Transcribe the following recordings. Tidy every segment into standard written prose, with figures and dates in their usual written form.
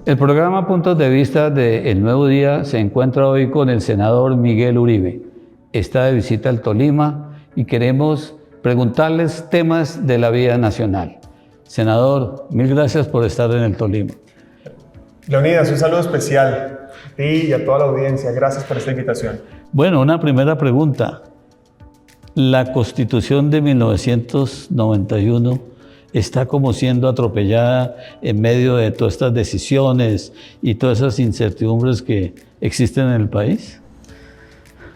El programa Puntos de Vista de El Nuevo Día se encuentra hoy con el senador Miguel Uribe. Está de visita al Tolima y queremos preguntarles temas de la vida nacional. Senador, mil gracias por estar en el Tolima. Leonidas, un saludo especial a ti y a toda la audiencia. Gracias por esta invitación. Bueno, una primera pregunta. La Constitución de 1991 está como siendo atropellada en medio de todas estas decisiones y todas esas incertidumbres que existen en el país.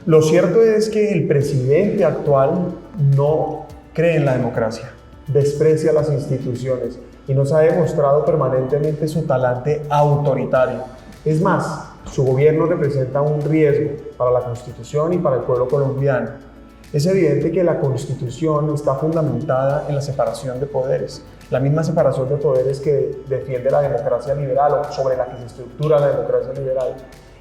Lo cierto es que el presidente actual no cree en la democracia, desprecia las instituciones y nos ha demostrado permanentemente su talante autoritario. Es más, su gobierno representa un riesgo para la Constitución y para el pueblo colombiano. Es evidente que la Constitución está fundamentada en la separación de poderes, la misma separación de poderes que defiende la democracia liberal o sobre la que se estructura la democracia liberal.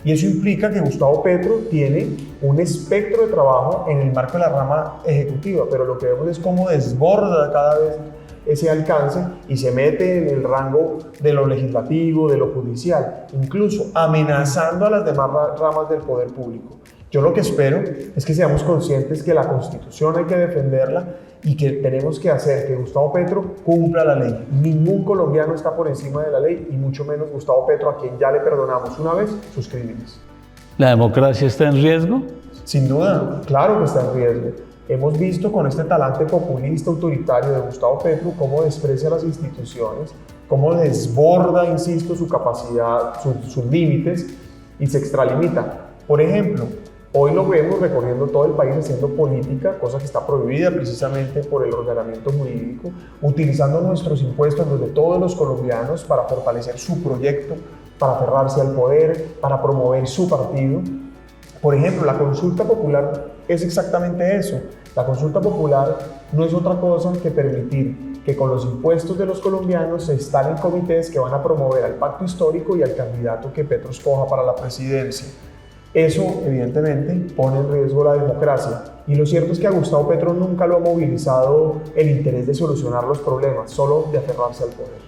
Y eso implica que Gustavo Petro tiene un espectro de trabajo en el marco de la rama ejecutiva, pero lo que vemos es cómo desborda cada vez ese alcance y se mete en el rango de lo legislativo, de lo judicial, incluso amenazando a las demás ramas del poder público. Yo lo que espero es que seamos conscientes que la Constitución hay que defenderla y que tenemos que hacer que Gustavo Petro cumpla la ley. Ningún colombiano está por encima de la ley y mucho menos Gustavo Petro, a quien ya le perdonamos una vez sus crímenes. ¿La democracia está en riesgo? Sin duda, claro que está en riesgo. Hemos visto con este talante populista autoritario de Gustavo Petro cómo desprecia las instituciones, cómo desborda, insisto, su capacidad, sus límites y se extralimita. Por ejemplo, hoy lo vemos recorriendo todo el país haciendo política, cosa que está prohibida precisamente por el ordenamiento jurídico, utilizando nuestros impuestos, los de todos los colombianos, para fortalecer su proyecto, para aferrarse al poder, para promover su partido. Por ejemplo, la consulta popular es exactamente eso. La consulta popular no es otra cosa que permitir que con los impuestos de los colombianos se instalen comités que van a promover al pacto histórico y al candidato que Petro escoja para la presidencia. Eso, evidentemente, pone en riesgo la democracia. Y lo cierto es que a Gustavo Petro nunca lo ha movilizado el interés de solucionar los problemas, solo de aferrarse al poder.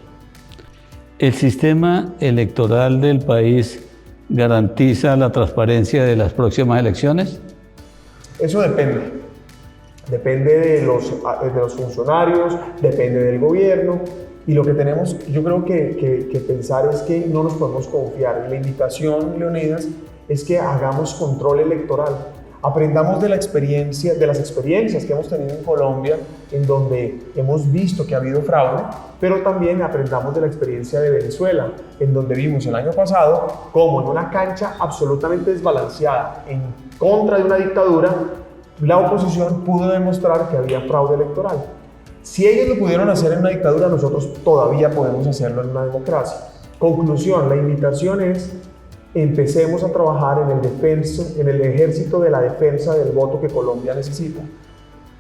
¿El sistema electoral del país garantiza la transparencia de las próximas elecciones? Eso depende. Depende de los funcionarios, depende del gobierno. Y lo que tenemos, yo creo que pensar es que no nos podemos confiar. Y la invitación, Leonidas, es que hagamos control electoral. Aprendamos de las experiencias que hemos tenido en Colombia, en donde hemos visto que ha habido fraude, pero también aprendamos de la experiencia de Venezuela, en donde vimos el año pasado cómo en una cancha absolutamente desbalanceada, en contra de una dictadura, la oposición pudo demostrar que había fraude electoral. Si ellos lo pudieron hacer en una dictadura, nosotros todavía podemos hacerlo en una democracia. Conclusión, la invitación es: empecemos a trabajar en el ejército de la defensa del voto que Colombia necesita.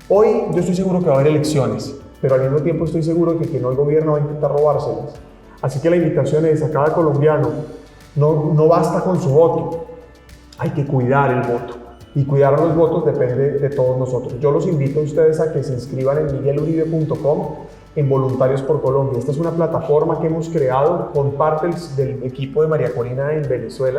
Hoy yo estoy seguro que va a haber elecciones, pero al mismo tiempo estoy seguro que quien no el gobierno va a intentar robárselas. Así que la invitación es a cada colombiano: no basta con su voto, hay que cuidar el voto. Y cuidar los votos depende de todos nosotros. Yo los invito a ustedes a que se inscriban en migueluribe.com en Voluntarios por Colombia. Esta es una plataforma que hemos creado con parte del equipo de María Corina en Venezuela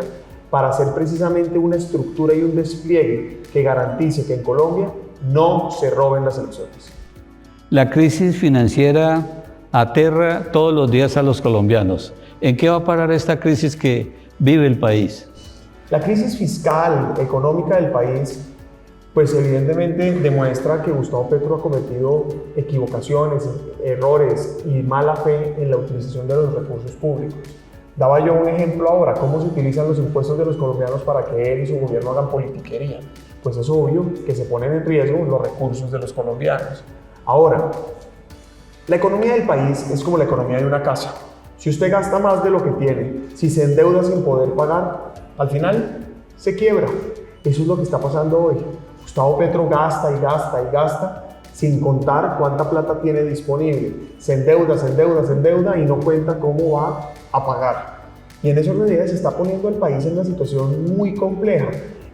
para hacer precisamente una estructura y un despliegue que garantice que en Colombia no se roben las elecciones. La crisis financiera aterra todos los días a los colombianos. ¿En qué va a parar esta crisis que vive el país? La crisis fiscal, económica del país, pues evidentemente demuestra que Gustavo Petro ha cometido equivocaciones, errores y mala fe en la utilización de los recursos públicos. Daba yo un ejemplo ahora: cómo se utilizan los impuestos de los colombianos para que él y su gobierno hagan politiquería. Pues es obvio que se ponen en riesgo los recursos de los colombianos. Ahora, la economía del país es como la economía de una casa. Si usted gasta más de lo que tiene, si se endeuda sin poder pagar, al final se quiebra. Eso es lo que está pasando hoy. Gustavo Petro gasta y gasta y gasta sin contar cuánta plata tiene disponible. Se endeuda y no cuenta cómo va a pagar. Y en esas medidas se está poniendo el país en una situación muy compleja.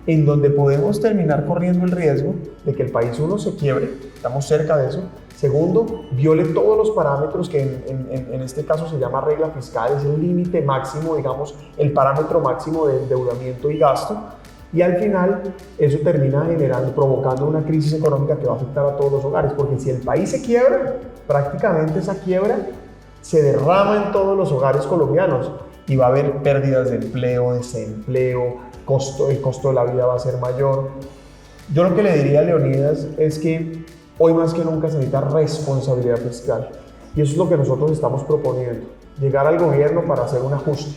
en donde podemos terminar corriendo el riesgo de que el país, uno, se quiebre, estamos cerca de eso. Segundo, viole todos los parámetros que en este caso se llama regla fiscal, es el límite máximo, digamos, el parámetro máximo de endeudamiento y gasto. Y al final eso termina provocando una crisis económica que va a afectar a todos los hogares, porque si el país se quiebra, prácticamente esa quiebra se derrama en todos los hogares colombianos y va a haber pérdidas de empleo, desempleo, el costo de la vida va a ser mayor. Yo lo que le diría a Leonidas es que hoy más que nunca se necesita responsabilidad fiscal y eso es lo que nosotros estamos proponiendo, llegar al gobierno para hacer un ajuste,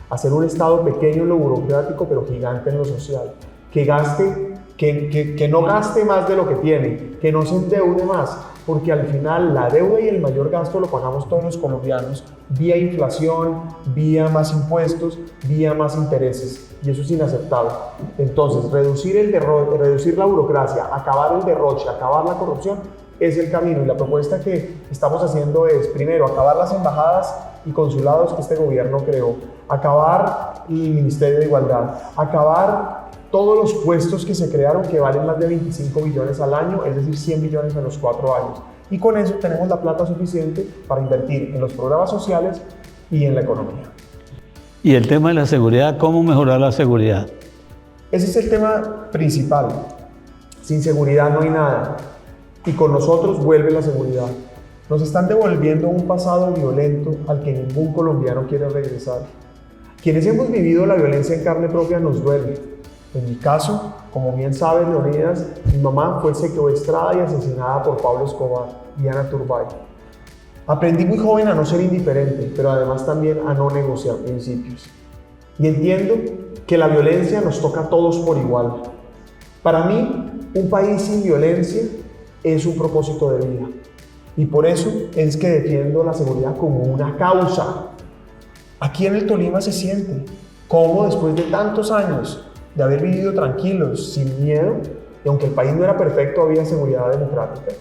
hacer un Estado pequeño en lo burocrático pero gigante en lo social, que no gaste más de lo que tiene, que no se endeude más, porque al final la deuda y el mayor gasto lo pagamos todos los colombianos vía inflación, vía más impuestos, vía más intereses, y eso es inaceptable. Entonces, reducir la burocracia, acabar el derroche, acabar la corrupción, es el camino, y la propuesta que estamos haciendo es, primero, acabar las embajadas y consulados que este gobierno creó, acabar el Ministerio de Igualdad, acabar todos los puestos que se crearon que valen más de 25 billones al año, es decir, 100 billones en los 4 años. Y con eso tenemos la plata suficiente para invertir en los programas sociales y en la economía. Y el tema de la seguridad, ¿cómo mejorar la seguridad? Ese es el tema principal. Sin seguridad no hay nada. Y con nosotros vuelve la seguridad. Nos están devolviendo un pasado violento al que ningún colombiano quiere regresar. Quienes hemos vivido la violencia en carne propia nos duele. En mi caso, como bien saben, Leonidas, mi mamá fue secuestrada y asesinada por Pablo Escobar y Ana Turbay. Aprendí muy joven a no ser indiferente, pero además también a no negociar principios. Y entiendo que la violencia nos toca a todos por igual. Para mí, un país sin violencia es un propósito de vida. Y por eso es que defiendo la seguridad como una causa. Aquí en el Tolima se siente cómo después de tantos años de haber vivido tranquilos, sin miedo, y aunque el país no era perfecto, había seguridad democrática,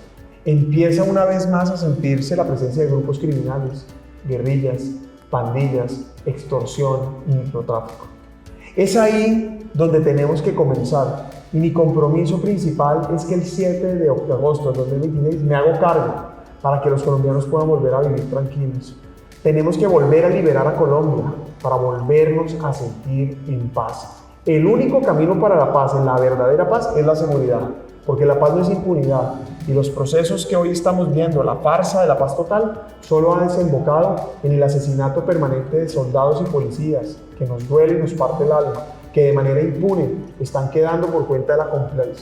empieza una vez más a sentirse la presencia de grupos criminales, guerrillas, pandillas, extorsión y microtráfico. Es ahí donde tenemos que comenzar, y mi compromiso principal es que el 7 de agosto de 2026 me hago cargo para que los colombianos puedan volver a vivir tranquilos. Tenemos que volver a liberar a Colombia para volvernos a sentir en paz. El único camino para la paz, en la verdadera paz, es la seguridad, porque la paz no es impunidad, y los procesos que hoy estamos viendo, la farsa de la paz total, solo ha desembocado en el asesinato permanente de soldados y policías, que nos duele y nos parte el alma, que de manera impune están quedando por cuenta de la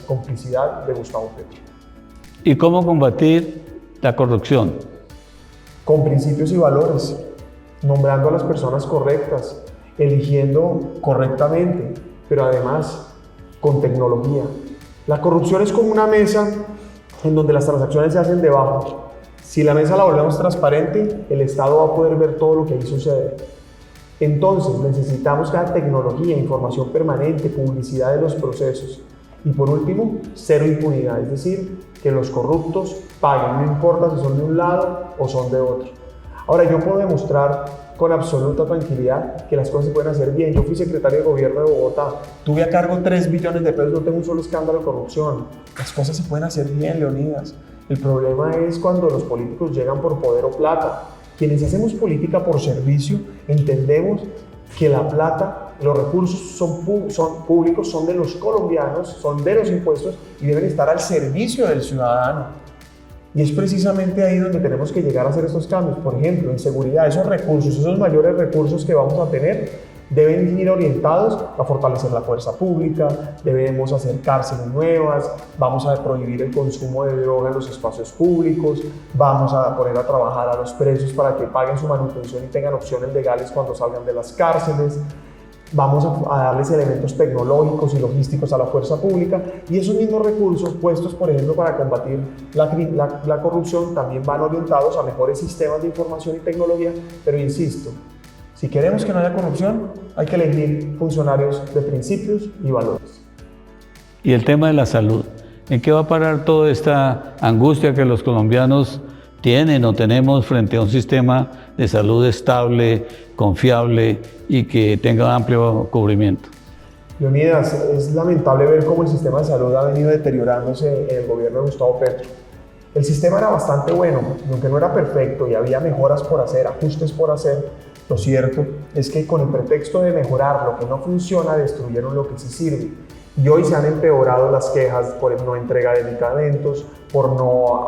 complicidad de Gustavo Petro. ¿Y cómo combatir la corrupción? Con principios y valores, nombrando a las personas correctas, eligiendo correctamente, pero además con tecnología. La corrupción es como una mesa en donde las transacciones se hacen debajo. Si la mesa la volvemos transparente, el Estado va a poder ver todo lo que ahí sucede. Entonces necesitamos que haya tecnología, información permanente, publicidad de los procesos. Y por último, cero impunidad, es decir, que los corruptos paguen, no importa si son de un lado o son de otro. Ahora, yo puedo demostrar con absoluta tranquilidad que las cosas se pueden hacer bien. Yo fui secretario de gobierno de Bogotá, tuve a cargo 3 billones de pesos, no tengo un solo escándalo de corrupción. Las cosas se pueden hacer bien, Leonidas. El problema es cuando los políticos llegan por poder o plata. Quienes hacemos política por servicio, entendemos que la plata, los recursos son públicos, son de los colombianos, son de los impuestos y deben estar al servicio del ciudadano. Y es precisamente ahí donde tenemos que llegar a hacer estos cambios. Por ejemplo, en seguridad, esos recursos, esos mayores recursos que vamos a tener, deben ir orientados a fortalecer la fuerza pública, debemos hacer cárceles nuevas, vamos a prohibir el consumo de droga en los espacios públicos, vamos a poner a trabajar a los presos para que paguen su manutención y tengan opciones legales cuando salgan de las cárceles. Vamos a darles elementos tecnológicos y logísticos a la fuerza pública y esos mismos recursos puestos, por ejemplo, para combatir la corrupción también van orientados a mejores sistemas de información y tecnología, pero insisto, si queremos que no haya corrupción, hay que elegir funcionarios de principios y valores. Y el tema de la salud, ¿en qué va a parar toda esta angustia que los colombianos tienen o tenemos frente a un sistema de salud estable, confiable y que tenga amplio cubrimiento? Leonidas, es lamentable ver cómo el sistema de salud ha venido deteriorándose en el gobierno de Gustavo Petro. El sistema era bastante bueno, aunque no era perfecto y había mejoras por hacer, ajustes por hacer. Lo cierto es que con el pretexto de mejorar lo que no funciona, destruyeron lo que sí sirve. Y hoy se han empeorado las quejas por no entrega de medicamentos, por no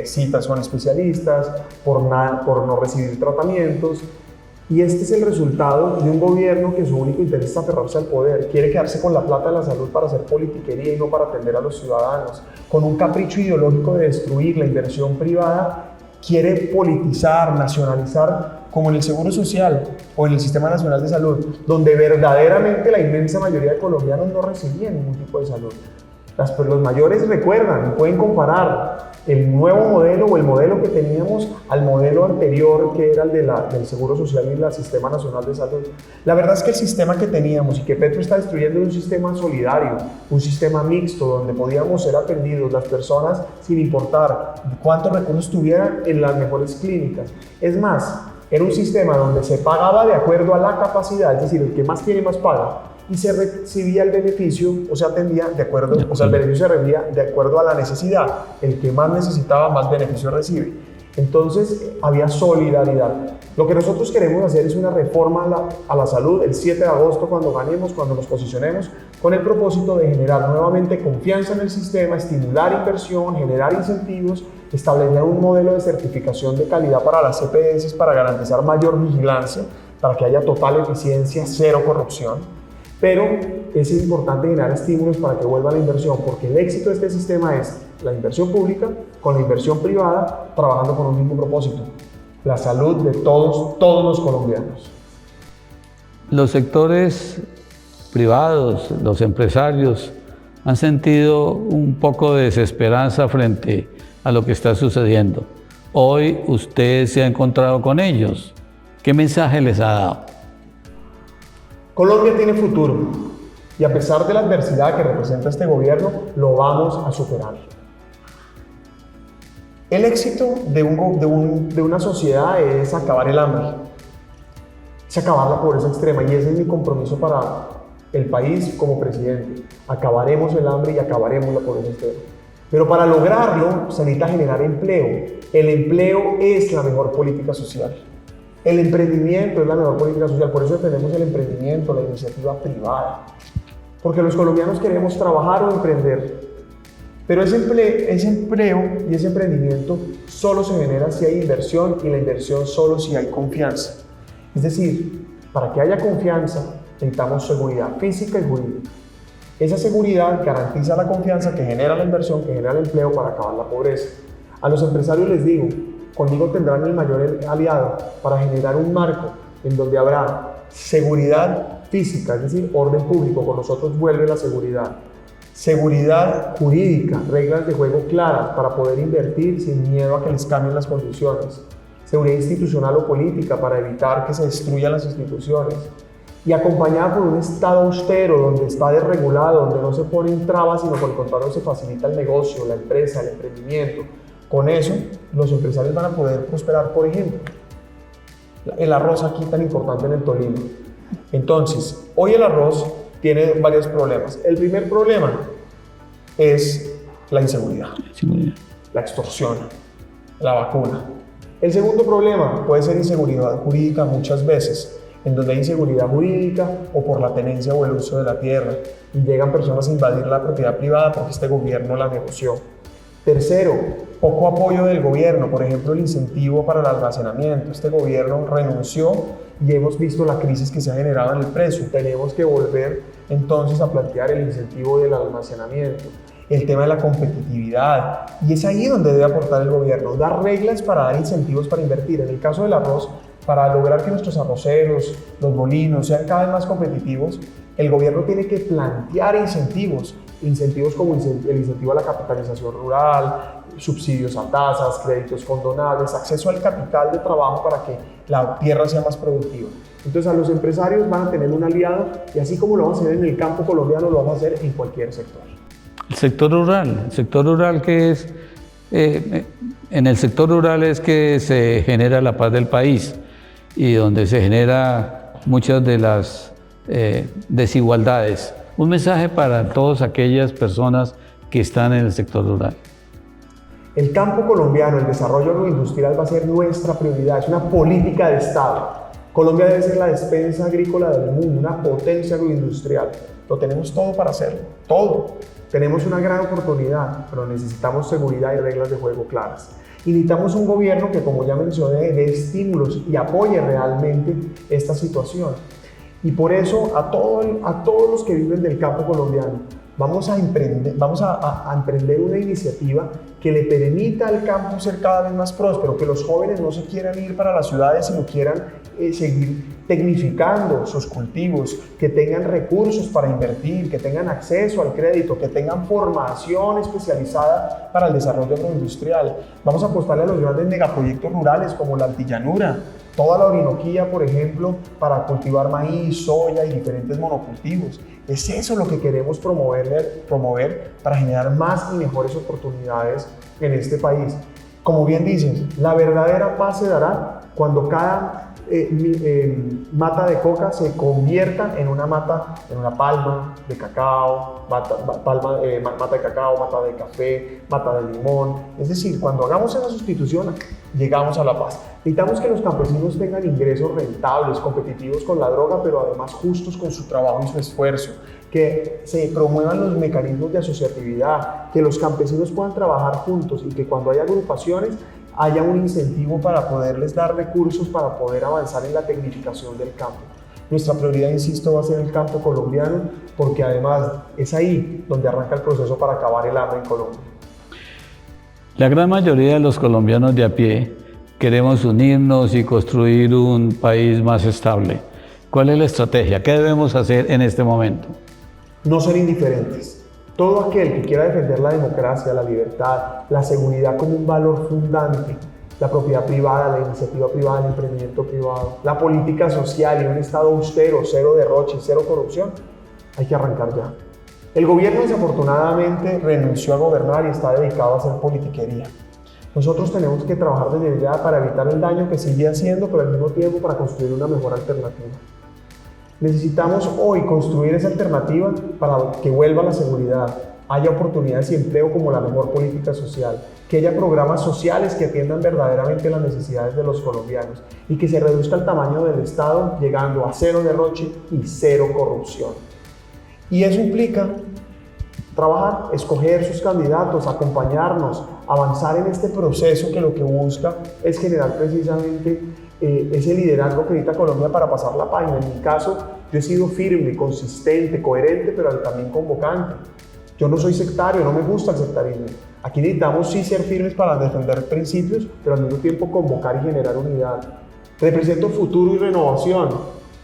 citas con especialistas, por no recibir tratamientos. Y este es el resultado de un gobierno que su único interés es aferrarse al poder, quiere quedarse con la plata de la salud para hacer politiquería y no para atender a los ciudadanos. Con un capricho ideológico de destruir la inversión privada, quiere politizar, nacionalizar, como en el Seguro Social o en el Sistema Nacional de Salud, donde verdaderamente la inmensa mayoría de colombianos no recibían ningún tipo de salud. Los mayores recuerdan y pueden comparar el nuevo modelo o el modelo que teníamos al modelo anterior, que era el del Seguro Social y el Sistema Nacional de Salud. La verdad es que el sistema que teníamos y que Petro está destruyendo es un sistema solidario, un sistema mixto, donde podíamos ser atendidos las personas sin importar cuántos recursos tuvieran en las mejores clínicas. Es más, era un sistema donde se pagaba de acuerdo a la capacidad, es decir, el que más tiene más paga, y se recibía el beneficio o se atendía de acuerdo, o sea, el beneficio se recibía de acuerdo a la necesidad. El que más necesitaba, más beneficio recibe. Entonces, había solidaridad. Lo que nosotros queremos hacer es una reforma a la salud el 7 de agosto, cuando ganemos, cuando nos posicionemos, con el propósito de generar nuevamente confianza en el sistema, estimular inversión, generar incentivos, establecer un modelo de certificación de calidad para las EPS para garantizar mayor vigilancia, para que haya total eficiencia, cero corrupción. Pero es importante generar estímulos para que vuelva la inversión, porque el éxito de este sistema es la inversión pública con la inversión privada, trabajando con un mismo propósito: la salud de todos los colombianos. Los sectores privados, los empresarios, han sentido un poco de desesperanza frente a lo que está sucediendo. Hoy usted se ha encontrado con ellos. ¿Qué mensaje les ha dado? Colombia tiene futuro y a pesar de la adversidad que representa este gobierno, lo vamos a superar. El éxito de una sociedad es acabar el hambre, es acabar la pobreza extrema, y ese es mi compromiso para el país como presidente. Acabaremos el hambre y acabaremos la pobreza extrema. Pero para lograrlo se necesita generar empleo. El empleo es la mejor política social. El emprendimiento es la mejor política social, por eso tenemos el emprendimiento, la iniciativa privada. Porque los colombianos queremos trabajar o emprender. Pero ese empleo y ese emprendimiento solo se genera si hay inversión, y la inversión solo si hay confianza. Es decir, para que haya confianza necesitamos seguridad física y jurídica. Esa seguridad garantiza la confianza que genera la inversión, que genera el empleo para acabar la pobreza. A los empresarios les digo, conmigo tendrán el mayor aliado para generar un marco en donde habrá seguridad física, es decir, orden público. Con nosotros vuelve la seguridad. Seguridad jurídica, reglas de juego claras para poder invertir sin miedo a que les cambien las condiciones. Seguridad institucional o política para evitar que se destruyan las instituciones. Y acompañada por un Estado austero, donde está desregulado, donde no se ponen trabas, sino por el contrario se facilita el negocio, la empresa, el emprendimiento. Con eso, los empresarios van a poder prosperar. Por ejemplo, el arroz aquí tan importante en el Tolima. Entonces, hoy el arroz tiene varios problemas. El primer problema es la inseguridad, la extorsión, la vacuna. El segundo problema puede ser inseguridad jurídica muchas veces, en donde hay inseguridad jurídica o por la tenencia o el uso de la tierra, y llegan personas a invadir la propiedad privada porque este gobierno la negoció. Tercero, poco apoyo del gobierno, por ejemplo, el incentivo para el almacenamiento. Este gobierno renunció y hemos visto la crisis que se ha generado en el precio. Tenemos que volver entonces a plantear el incentivo del almacenamiento, el tema de la competitividad, y es ahí donde debe aportar el gobierno, dar reglas para dar incentivos para invertir. En el caso del arroz, para lograr que nuestros arroceros, los molinos sean cada vez más competitivos, el gobierno tiene que plantear incentivos como el incentivo a la capitalización rural, subsidios a tasas, créditos condonables, acceso al capital de trabajo para que la tierra sea más productiva. Entonces a los empresarios van a tener un aliado, y así como lo vamos a hacer en el campo colombiano, lo vamos a hacer en cualquier sector. El sector rural que es, en el sector rural es que se genera la paz del país y donde se genera muchas de las desigualdades. Un mensaje para todas aquellas personas que están en el sector rural. El campo colombiano, el desarrollo agroindustrial va a ser nuestra prioridad, es una política de Estado. Colombia debe ser la despensa agrícola del mundo, una potencia agroindustrial. Lo tenemos todo para hacerlo, todo. Tenemos una gran oportunidad, pero necesitamos seguridad y reglas de juego claras. Y necesitamos un gobierno que, como ya mencioné, dé estímulos y apoye realmente esta situación. Y por eso a todos los que viven del campo colombiano, vamos a emprender una iniciativa que le permita al campo ser cada vez más próspero, que los jóvenes no se quieran ir para las ciudades, sino quieran seguir tecnificando sus cultivos, que tengan recursos para invertir, que tengan acceso al crédito, que tengan formación especializada para el desarrollo agroindustrial. Vamos a apostarle a los grandes megaproyectos rurales como la Altillanura, toda la Orinoquía, por ejemplo, para cultivar maíz, soya y diferentes monocultivos. Es eso lo que queremos promover para generar más y mejores oportunidades en este país. Como bien dices, la verdadera paz se dará cuando cada mata de coca se convierta en una palma de cacao, mata de cacao, mata de café, mata de limón. Es decir, cuando hagamos esa sustitución, llegamos a la paz. Necesitamos que los campesinos tengan ingresos rentables, competitivos con la droga, pero además justos con su trabajo y su esfuerzo. Que se promuevan los mecanismos de asociatividad, que los campesinos puedan trabajar juntos y que cuando haya agrupaciones haya un incentivo para poderles dar recursos para poder avanzar en la tecnificación del campo. Nuestra prioridad, insisto, va a ser el campo colombiano, porque además es ahí donde arranca el proceso para acabar el hambre en Colombia. La gran mayoría de los colombianos de a pie queremos unirnos y construir un país más estable. ¿Cuál es la estrategia? ¿Qué debemos hacer en este momento? No ser indiferentes. Todo aquel que quiera defender la democracia, la libertad, la seguridad como un valor fundante, la propiedad privada, la iniciativa privada, el emprendimiento privado, la política social y un Estado austero, cero derroche, cero corrupción, hay que arrancar ya. El gobierno desafortunadamente renunció a gobernar y está dedicado a hacer politiquería. Nosotros tenemos que trabajar desde ya para evitar el daño que sigue haciendo, pero al mismo tiempo para construir una mejor alternativa. Necesitamos hoy construir esa alternativa para que vuelva la seguridad, haya oportunidades y empleo como la mejor política social, que haya programas sociales que atiendan verdaderamente las necesidades de los colombianos y que se reduzca el tamaño del Estado llegando a cero derroche y cero corrupción. Y eso implica trabajar, escoger sus candidatos, acompañarnos, avanzar en este proceso que lo que busca es generar precisamente ese liderazgo que necesita Colombia para pasar la página. En mi caso, yo he sido firme, consistente, coherente, pero también convocante. Yo no soy sectario, no me gusta el sectarismo. Aquí necesitamos sí ser firmes para defender principios, pero al mismo tiempo convocar y generar unidad. Represento futuro y renovación,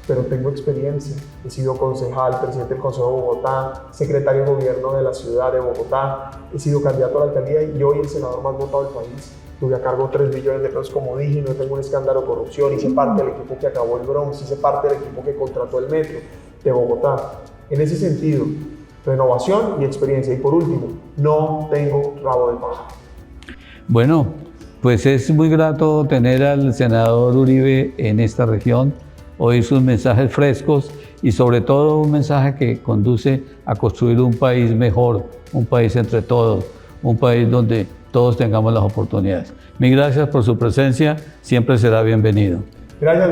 pero tengo experiencia. He sido concejal, presidente del Consejo de Bogotá, secretario de gobierno de la ciudad de Bogotá, he sido candidato a la alcaldía y hoy el senador más votado del país. Tuve a cargo 3 billones de pesos, como dije, no tengo un escándalo de corrupción, hice parte del equipo que acabó el Bronx, hice parte del equipo que contrató el metro de Bogotá. En ese sentido, renovación y experiencia. Y por último, no tengo rabo de paja. Bueno, pues es muy grato tener al senador Uribe en esta región, oír sus mensajes frescos y sobre todo un mensaje que conduce a construir un país mejor, un país entre todos, un país donde todos tengamos las oportunidades. Mil gracias por su presencia, siempre será bienvenido. Gracias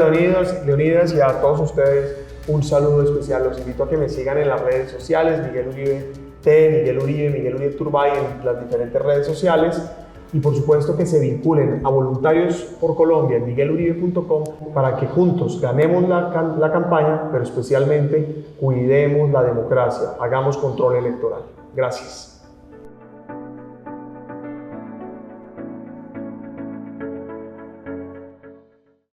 Leonidas, y a todos ustedes un saludo especial. Los invito a que me sigan en las redes sociales, Miguel Uribe T, Miguel Uribe Turbay en las diferentes redes sociales, y por supuesto que se vinculen a Voluntarios por Colombia en migueluribe.com para que juntos ganemos la campaña, pero especialmente cuidemos la democracia, hagamos control electoral. Gracias.